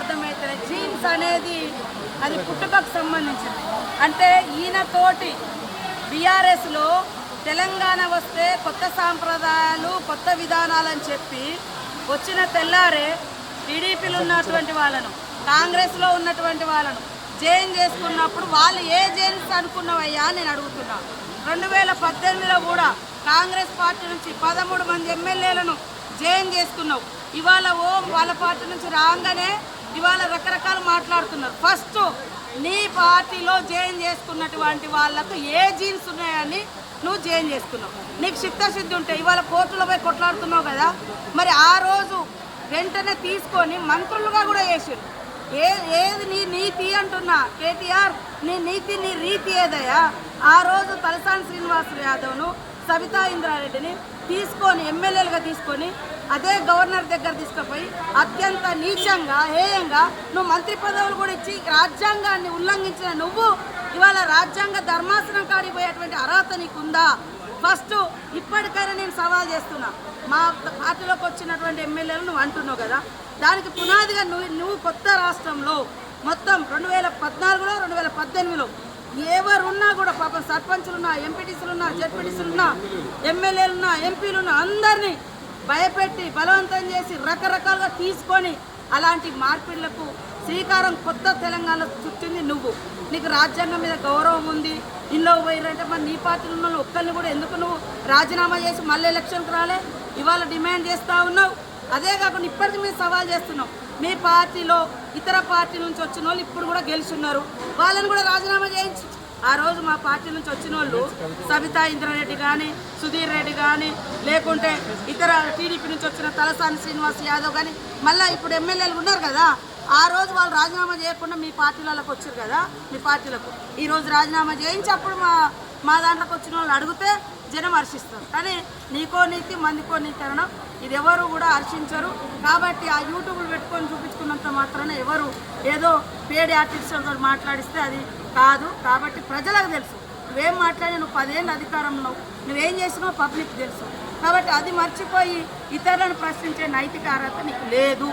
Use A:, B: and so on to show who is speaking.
A: అర్థమవుతుంది. జీన్స్ అనేది అది పుట్టుకకు సంబంధించింది. అంటే ఈయనతోటి బీఆర్ఎస్లో తెలంగాణ వస్తే కొత్త సాంప్రదాయాలు కొత్త విధానాలని చెప్పి వచ్చిన తెల్లారే టీడీపీలో ఉన్నటువంటి వాళ్ళను కాంగ్రెస్లో ఉన్నటువంటి వాళ్ళను జైన్ చేసుకున్నప్పుడు వాళ్ళు ఏ జైన్స్ అనుకున్నవయ్యా నేను అడుగుతున్నా. 2018లో కూడా కాంగ్రెస్ పార్టీ నుంచి 13 మంది ఎమ్మెల్యేలను జైన్ చేసుకున్నావు. ఇవాళ వాళ్ళ పార్టీ నుంచి రాగానే ఇవాళ రకరకాలు మాట్లాడుతున్నారు. ఫస్ట్ నీ పార్టీలో జైన్ చేసుకున్నటువంటి వాళ్ళకు ఏ జీన్స్ ఉన్నాయని నువ్వు జైన్ చేసుకున్నావు. నీకు చిత్తశుద్ధి ఉంటే ఇవాళ కోర్టులో పోయి కొట్లాడుతున్నావు కదా, మరి ఆ రోజు వెంటనే తీసుకొని మంత్రులుగా కూడా చేసారు. ఏది నీ నీతి అంటున్నా కేటీఆర్, నీ నీతి నీ రీతి ఏదయ్యా? ఆ రోజు తలసాని శ్రీనివాస్ యాదవ్ను సబితా ఇంద్రారెడ్డిని తీసుకొని ఎమ్మెల్యేలుగా తీసుకొని అదే గవర్నర్ దగ్గర తీసుకుపోయి అత్యంత నీచంగా హేయంగా నువ్వు మంత్రి పదవులు కూడా ఇచ్చి రాజ్యాంగాన్ని ఉల్లంఘించిన నువ్వు ఇవాళ రాజ్యాంగ ధర్మాసనం కాడికి పోయేటువంటి అర్హత నీకుందా? ఫస్ట్ ఇప్పటికైనా నేను సవాల్ చేస్తున్నా. మా పార్టీలోకి వచ్చినటువంటి ఎమ్మెల్యేలు నువ్వు అంటున్నావు కదా, దానికి పునాదిగా నువ్వు కొత్త రాష్ట్రంలో మొత్తం 2014లో 2018లో ఎవరున్నా కూడా పాపం సర్పంచులున్నా, ఎంపీటీసీలున్నా, జెడ్పీటీసీలున్నా, ఎమ్మెల్యేలున్నా, ఎంపీలున్నా అందరినీ భయపెట్టి బలవంతం చేసి రకరకాలుగా తీసుకొని అలాంటి మార్పిళ్లకు శ్రీకారం కొత్త తెలంగాణలో చుట్టింది నువ్వు. నీకు రాజ్యాంగం మీద గౌరవం ఉంది. ఇల్లో పోయిరంటే మరి నీ పార్టీలో ఉన్న ఒక్కరిని కూడా ఎందుకు నువ్వు రాజీనామా చేసి మళ్ళీ ఎలక్షన్కి రాలే? ఇవాళ డిమాండ్ చేస్తూ ఉన్నావు. అదే కాకుండా ఇప్పటికీ మేము సవాల్ చేస్తున్నాం. మీ పార్టీలో ఇతర పార్టీ నుంచి వచ్చిన వాళ్ళు ఇప్పుడు కూడా గెలుచున్నారు, వాళ్ళని కూడా రాజీనామా చేయించి ఆ రోజు మా పార్టీ నుంచి వచ్చిన వాళ్ళు సబితా ఇంద్రారెడ్డి కానీ, సుధీర్ రెడ్డి కానీ, లేకుంటే ఇతర టీడీపీ నుంచి వచ్చిన తలసాని శ్రీనివాస్ యాదవ్ కానీ మళ్ళీ ఇప్పుడు ఎమ్మెల్యేలు ఉన్నారు కదా, ఆ రోజు వాళ్ళు రాజీనామా చేయకుండా మీ పార్టీలకు వచ్చారు కదా, మీ పార్టీలకు ఈరోజు రాజీనామా చేయించి అప్పుడు మా దాంట్లోకి వచ్చిన వాళ్ళు అడిగితే జనం హర్షిస్తారు. కానీ నీకో నీతి మందికో నీతి అనడం ఇది ఎవరు కూడా హర్షించరు. కాబట్టి ఆ యూట్యూబ్లు పెట్టుకొని చూపించుకున్నంత మాత్రాన ఎవరు ఏదో పేడి ఆర్టిస్టులతో మాట్లాడిస్తే అది కాదు. కాబట్టి ప్రజలకు తెలుసు నువ్వేం మాట్లాడి, నువ్వు 10 ఏళ్ళు అధికారంలో నువ్వేం చేసినావు పబ్లిక్ తెలుసు. కాబట్టి అది మర్చిపోయి ఇతరులను ప్రశ్నించే నైతిక అర్హత నీకు లేదు.